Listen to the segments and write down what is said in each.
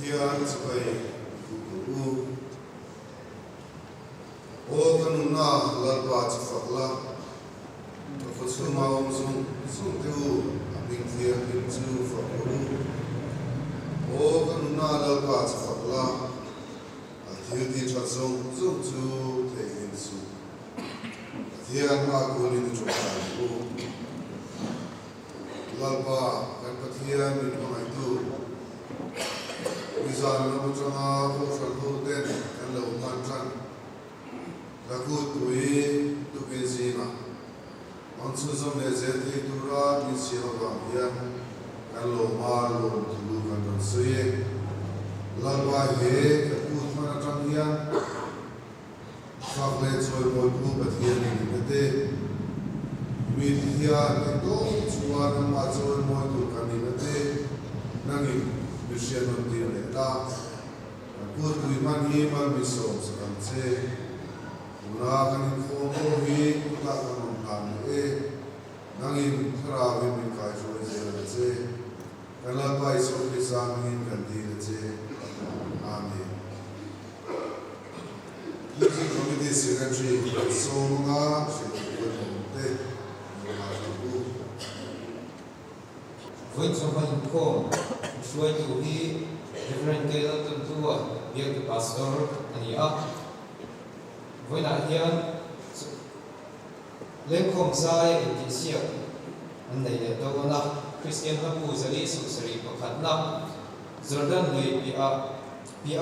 Pathian sebagai guru, oh kanuna lalpa cifaklah, profesor mau sung tu, abing dia pintu fakuru, oh kanuna lalpa cifaklah, akhirnya cacung tu tehin su, Pathian aku ini coba lalpa kan Pathian ini orang itu. Misal nama cakap profesor den kalau mantan lagu tuai tu kenzina, ansusam nezeti turah misiapa bagian kalau malu dulu kan suye, lalu ahe kabut mana canggih, faklet soal malu Pathian ini bete, media itu semua nama soal malu kami bete, nanti Christian nanti leta, aku tu iman iman miso sekarang mulakan info hi kita akan mengkaji, nangin terakhir mengkaji soal sekarang kalau baik soal kisahnya ganti saja, amin. Jadi kami di sini semua seperti Với trong phần khổ, xuôi chủ đi different cái tuần tua việc của pastor anh ạ. Với lại hiện lên không sai thì siêu anh này là đâu na Christian hấp thụ zali sụt sari có khát na Jordan người bia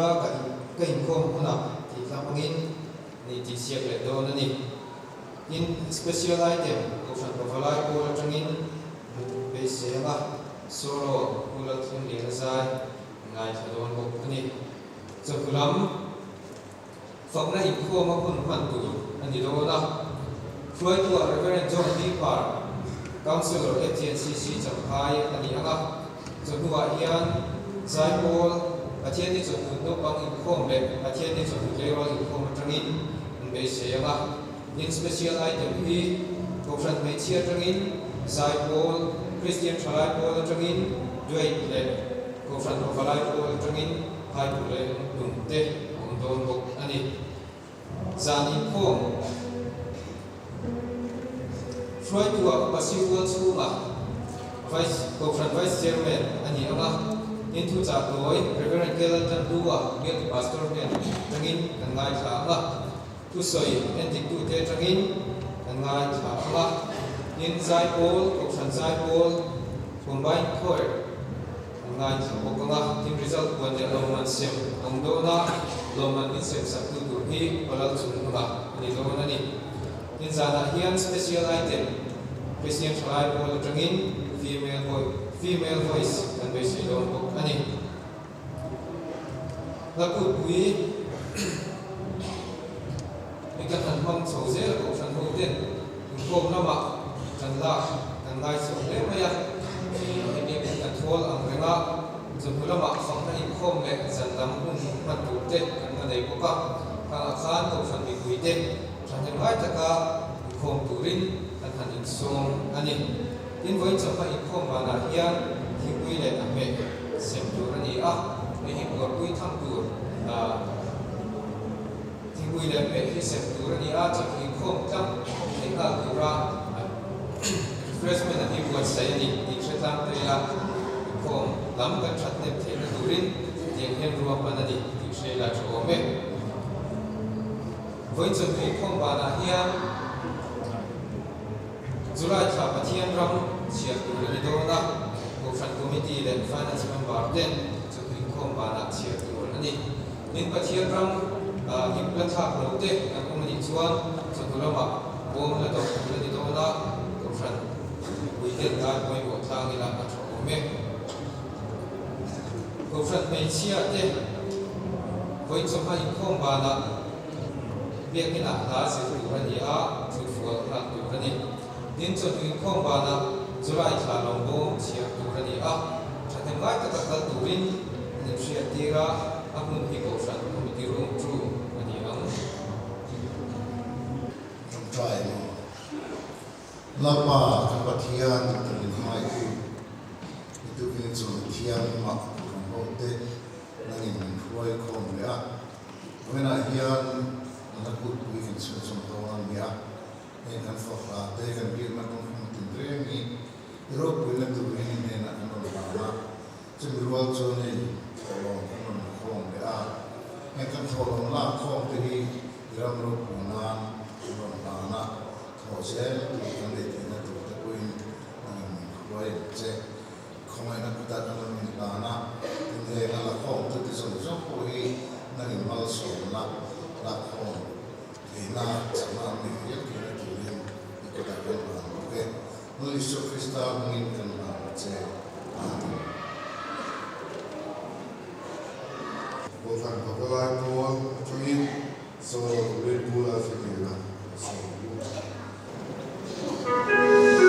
cái không na thì làm ngin thì siêu là đâu na ni in special item của phần của lại của trong in về xe na solo ulat yung dinasay ngay sa doon ko ani so kulam phật na ikho ma kun man tu ani do na floy tu Reverend John D. Park Councilor FTNCC Champhai ani anga so nuwa hian Zai Paul athian ni chu no pang ikho me athian ni chu lewa ikho ma tangin be se anga in special item hi ko fran me chia tangin Zai Paul Christian Chalai Paul trangin duai le ko fran of Chalai Paul trangin hai pu le tum te ong don bok ani zani khom Freud tu pasiu chu ma vice ko fran vice chairman ani anga into cha loi Reverend Kelton Dua get pastor ten trangin ngai tha anga tu soi entik tu te trangin ngai tha anga in Zai Paul, Option Zai Paul, combined core, ngai chapokanga team result kuan de loman sem ongdona loman in sem saktu tu hi palal chunga ni dona ni in zana hian special item Christian Chalai Paul trangin female voice kan be se don bok ani laku pui ikan han hom chose ko chan ho ten ko na ma kan lai so le maya ni kan thol ang renga chulama phang na in khom le zan lam hun man tu te kan na dei ko ka khan ko fan mi kui te chan hen lai ta ka khom turin kan han in song ani in voi chapa in khom ma na hian hi kui le na me sem tu ani a ni hi ko kui tham tu hi kui le me hi sem tu ani a cha hi khom tam ni ka tu ra freshman ani buat saya ni setam terila kom lam kan chat ne the turin yang hem ruwa pana di se la chome voi chon hi khom bana hian July tha Pathian ram chia tu ni do na ko fan committee le finance member den chu hi khom bana chia tu ani in Pathian ram hi la tha lo te an ong ni chuan chu tu lama bom la do ni do na ko fan weekend ga koi ko thang ila ka chome ko frat me chia te koi chom ha in khom ba na biak ni na la se tu ra ni a chu fu ra tu ra ni din chu in khom ba na July tha long bo chia tu ra ni a thatem lai ta ka tu rin ni chia ti ra a mun hi ko frat committee room tu ani ang try lapa kan Pathian terlihat itu kini so Pathian mak hote nangin roi khom le a wena hian na kut wi kin chu chum to ang ya en kan fo fa te kan bi ma kon kon tin re ni ro pu le tu ni ne na an on ba ma chum rual chu ne lo kan on khom le a en kan fo lo la khom te hi ram ro pu na on ba na tho se tu kan le ti na tu ta kuin roi che không ai nak kita dalam ini lana, ini adalah kaum itu disebut pui nanti malas sholat, lakon, ina sama mikir kita tulen ikut akan oke, Yesus Kristus menginginkan baca, bukan kepala tuan cuit, so berdua sendiri, so. Hãy subscribe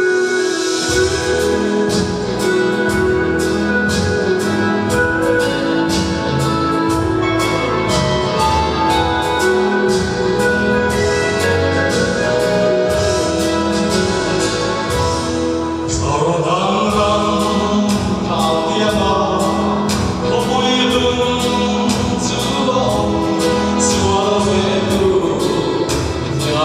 cho kênh Ghiền Mì Gõ để không bỏ lỡ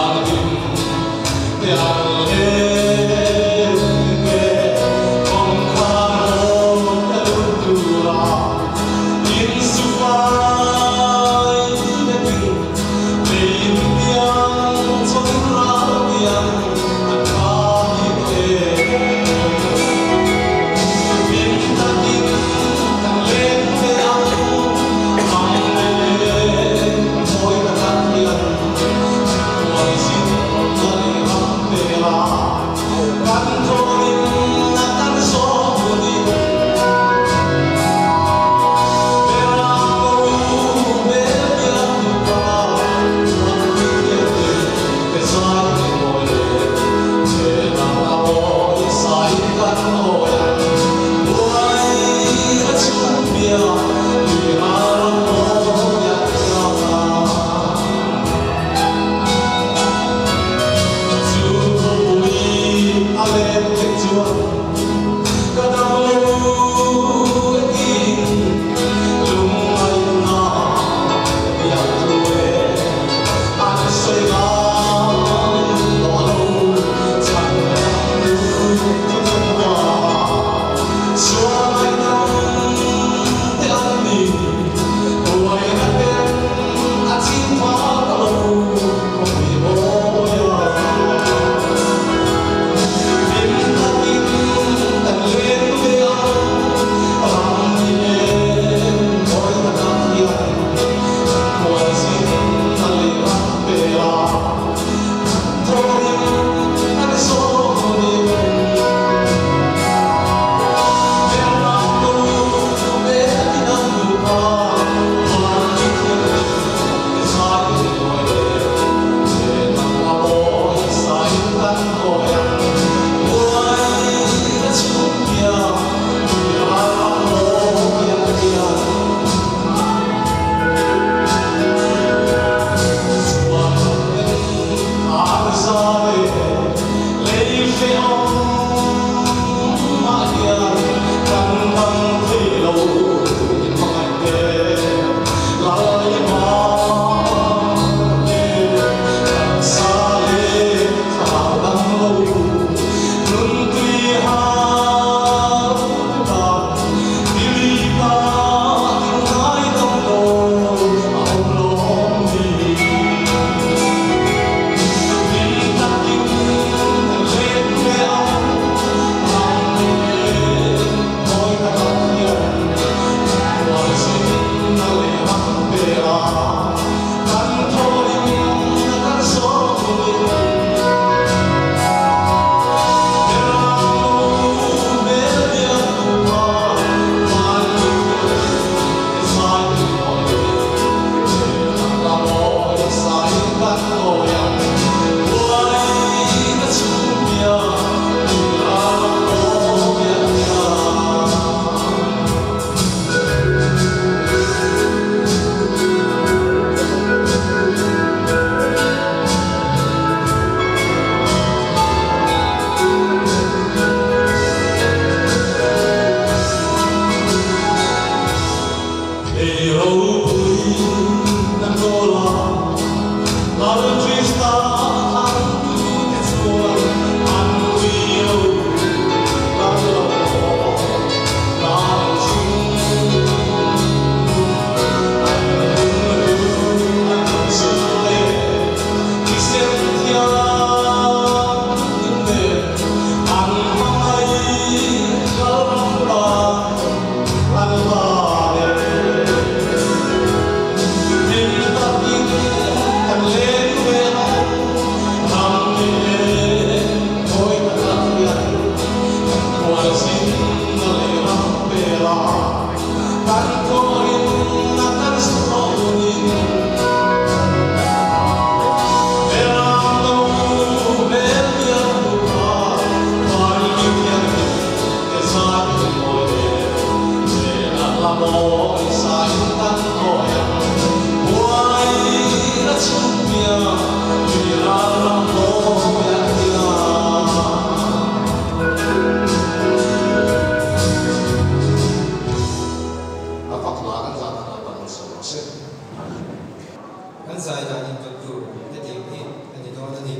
kan sai da in to tu ne te ni ani do na ni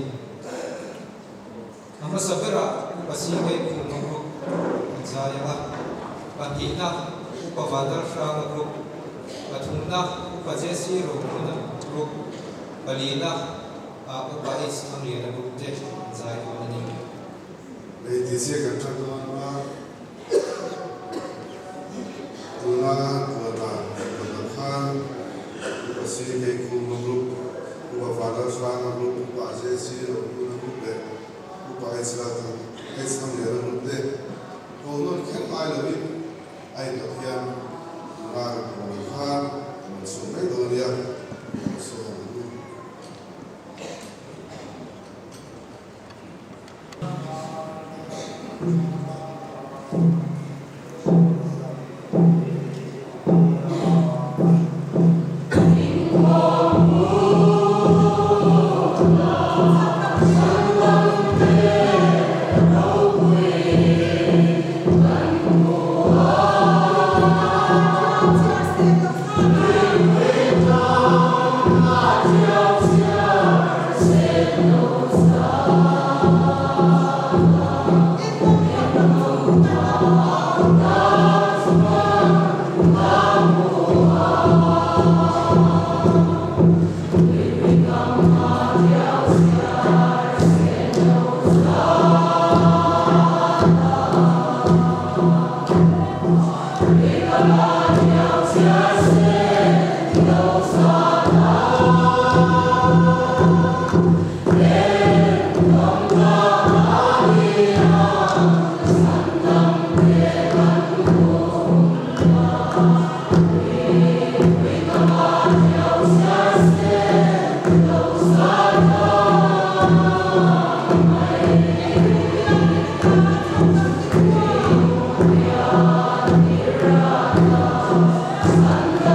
amma sabira pasi ke ku no ru sai ya pa ti na pa vadar sha na ru pa thun na pa je si ru na ru pa li na a pa is ang li na ru je sai do na ni le ti se kan cha do na tu na khan pasi ke ku no ru pa vadar sha na ru pa je si ru na ru le pa is la ta is ang li na ru de ko no khen ai la bi ai to hian na ko khan so me do lia so Sun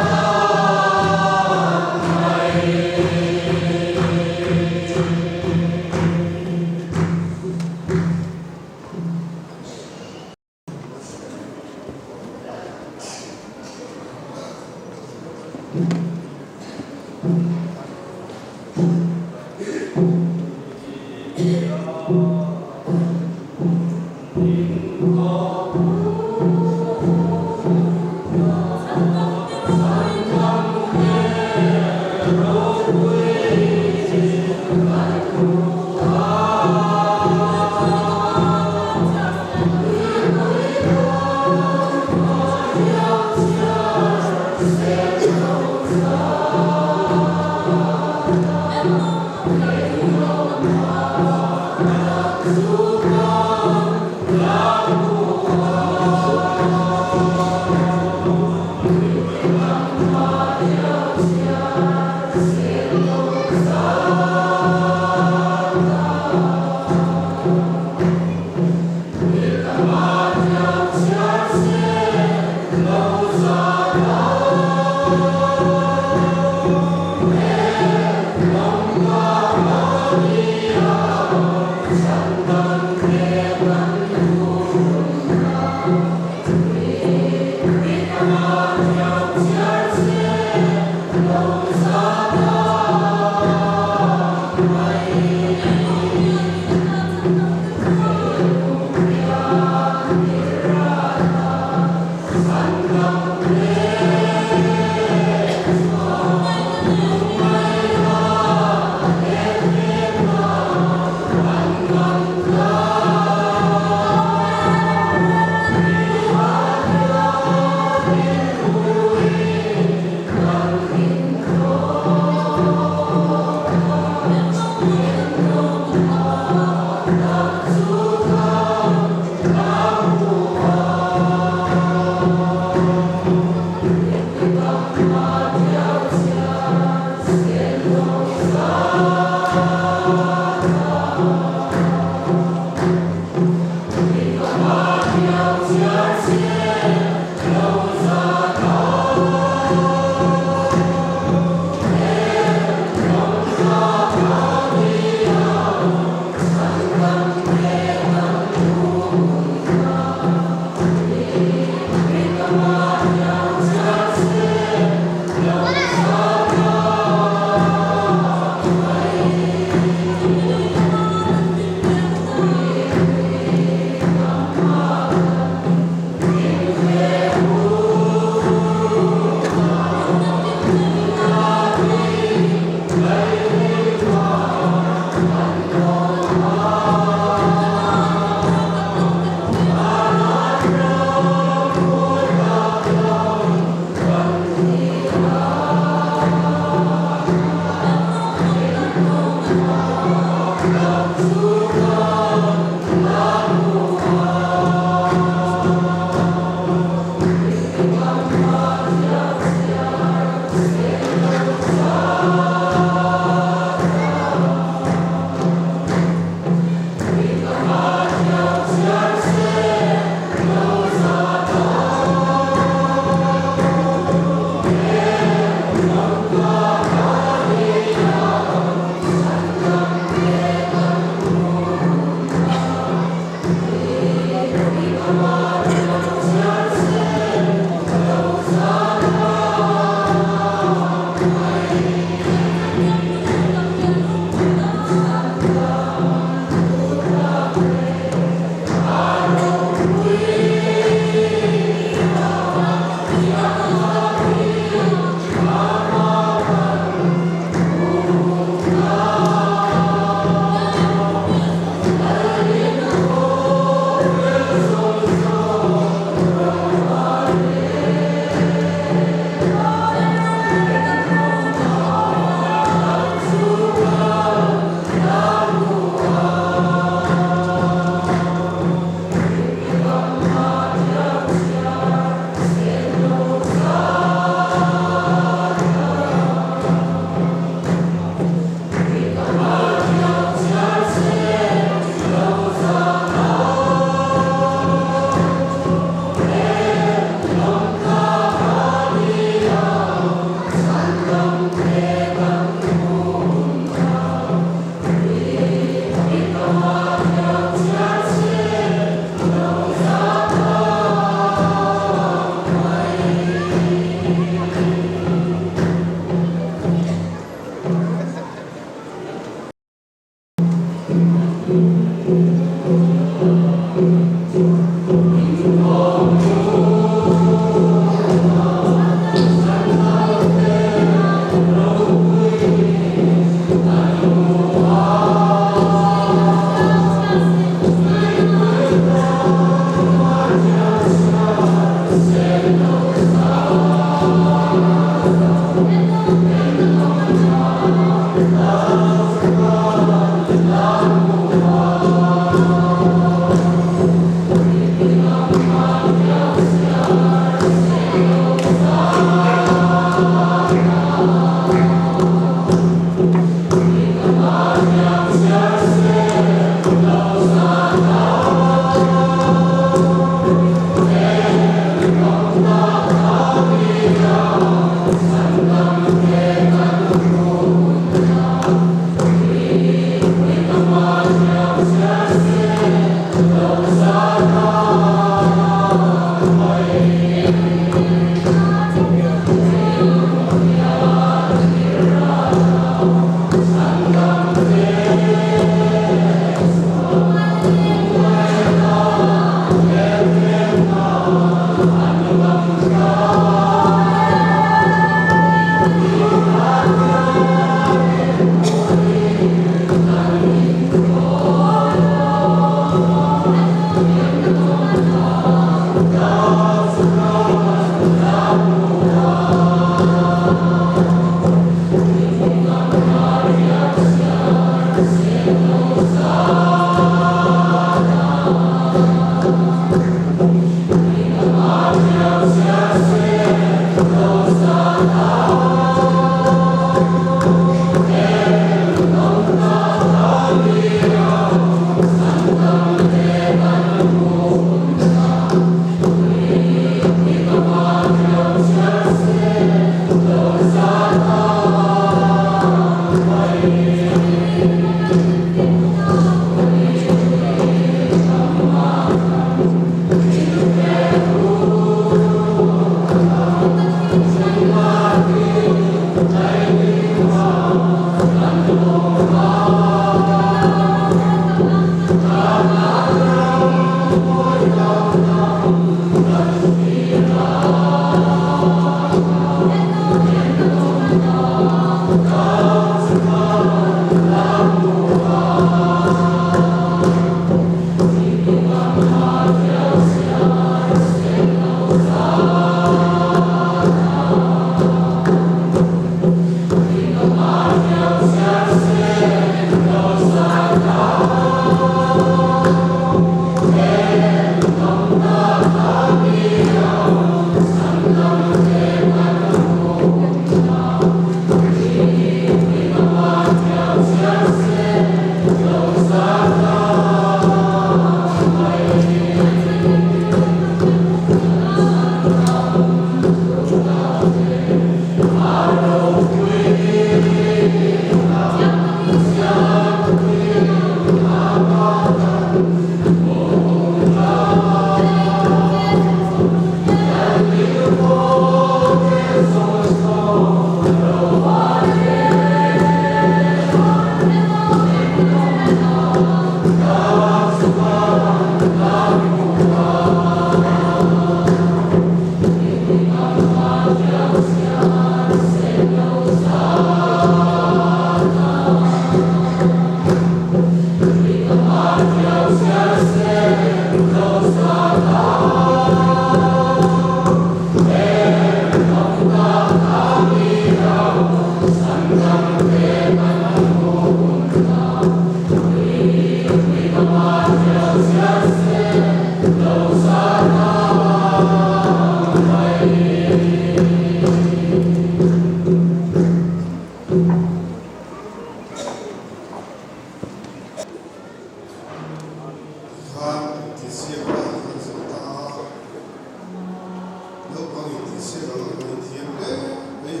sẽ có một thiên đấy đấy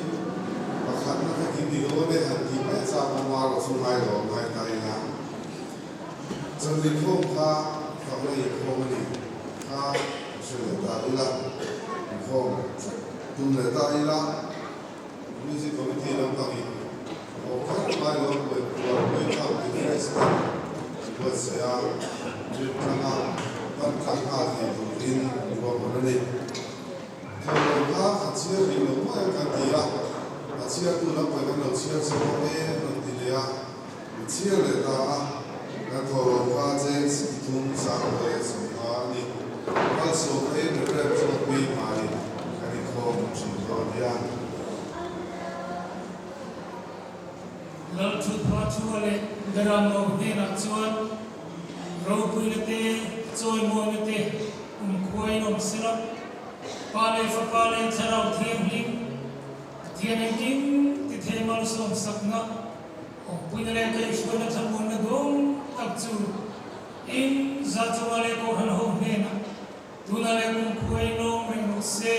và khán nó phải kinh điều đấy hẳn thì mấy cha con hoa của sung hai rồi hai tay là chân đi không pha không lấy không đi pha sẽ là ta đi là không tung là ta đi là như thế có cái thiên làm tăng ít hoặc các mai rồi với thằng thì phải với sẽ như thằng nào vẫn thằng nào thì tụi tin của bọn nó đi thôi các hạt chia thì nó mới cần gì à hạt chia tu nó phải cần đầu chia số cái nó thì là chia để ta nó thôi qua trên tung sang về số đi các số cái nó rất là quý mà đi cái này không chỉ có đi ăn lal chut pa chuale garam no ne na chuan ro pui le te choi mo le te khoi nom sirap pa le fa pa le charau thiam ling thiam king ti the mal som sakna o pui le ke shon na thang mon na gong tak chu in za chuale ko han ho ne na tu na le khoi nom ring se